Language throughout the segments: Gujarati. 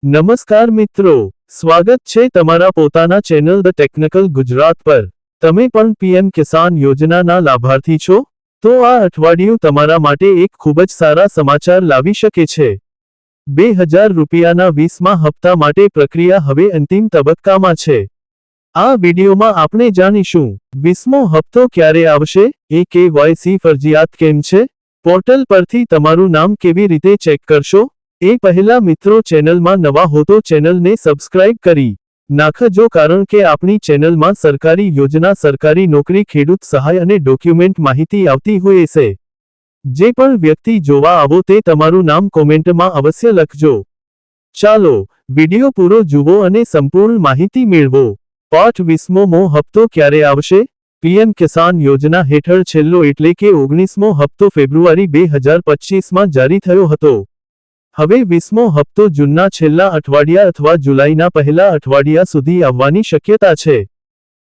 નમસ્કાર મિત્રો, સ્વાગત છે તમારા પોતાના ચેનલ ધ ટેકનિકલ ગુજરાત પર। તમે પણ પીએમ કિસાન યોજનાના લાભાર્થી છો? તો આ અઠવાડિયું તમારા માટે એક ખૂબ જ સારા સમાચાર લાવી શકે છે। 2000 રૂપિયાના 20મા હપ્તા માટે પ્રક્રિયા હવે અંતિમ તબક્કામાં છે। આ વિડિયોમાં આપણે જાણીશું 20મો હપ્તો ક્યારે આવશે, KYC ફરજિયાત કેમ છે, પોર્ટલ પરથી તમારું નામ કેવી રીતે ચેક કરશો। એ પહેલા મિત્રો ચેનલમાં નવા હો તો ચેનલને સબસ્ક્રાઇબ કરી નાખજો, કારણ કે આપણી ચેનલમાં સરકારી યોજના, સરકારી નોકરી, ખેડૂત સહાય અને ડોક્યુમેન્ટ માહિતી આવતી હોય છે। જે પણ વ્યક્તિ જોવા આવો તે તમારું નામ કોમેન્ટમાં અવશ્ય લખજો। ચાલો વિડિયો પૂરો જુઓ અને સંપૂર્ણ માહિતી મેળવો। પાઠ 20મો હપ્તો ક્યારે આવશે? પીએમ કિસાન યોજના હેઠળ છેલ્લો એટલે કે 19મો હપ્તો ફેબ્રુઆરી 2025માં જારી થયો હતો। હવે 20મો હપ્તો જૂનના છેલ્લા અઠવાડિયા અથવા જુલાઈના પહેલા અઠવાડિયા સુધી આવવાની શક્યતા છે।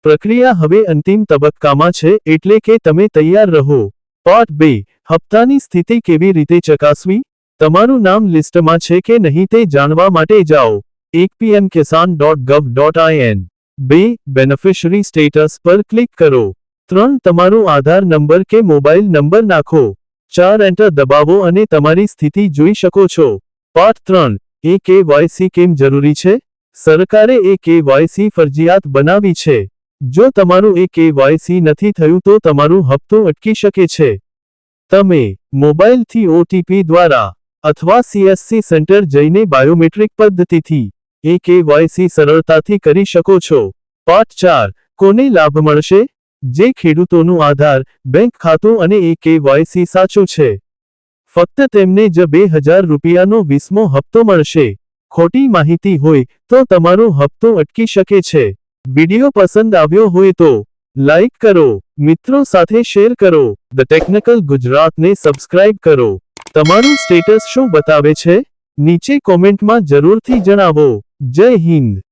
પ્રક્રિયા હવે અંતિમ તબક્કામાં છે, એટલે કે તમે તૈયાર રહો। પાર્ટ 2, હપ્તાની સ્થિતિ કેવી રીતે ચકાસવી? તમારું નામ લિસ્ટમાં છે કે નહીં તે જાણવા માટે જાઓ 1 pmkisan.gov.in, 2 બેનિફિશરી સ્ટેટસ પર ક્લિક કરો, 3 તમારો આધાર નંબર કે મોબાઈલ નંબર નાખો, 4 એન્ટર દબાવો અને તમારી સ્થિતિ જોઈ શકો છો। પાર્ટ 3, KYC કેમ જરૂરી છે? સરકારે KYC ફરજિયાત બનાવી છે। જો તમારું KYC નથી થયું તો તમારું હપ્તો અટકી શકે છે। તમે મોબાઈલથી OTP દ્વારા અથવા CSC સેન્ટર જઈને બાયોમેટ્રિક પદ્ધતિથી KYC સરળતાથી કરી શકો છો। પાર્ટ 4, કોને લાભ મળશે? જે ખેડૂતોનું આધાર, બેંક ખાતું અને KYC સાચું છે, ફક્ત તેમને જ 2000 રૂપિયાનો 20મો હપ્તો મળશે। ખોટી માહિતી હોય તો તમારો હપ્તો અટકી શકે છે। વિડિયો પસંદ આવ્યો હોય તો લાઈક કરો, મિત્રો સાથે શેર કરો, ધ ટેકનિકલ ગુજરાતને સબસ્ક્રાઇબ કરો। તમારું સ્ટેટસ શું બતાવે છે? નીચે કોમેન્ટમાં જરૂરથી જણાવો। જય હિન્દ।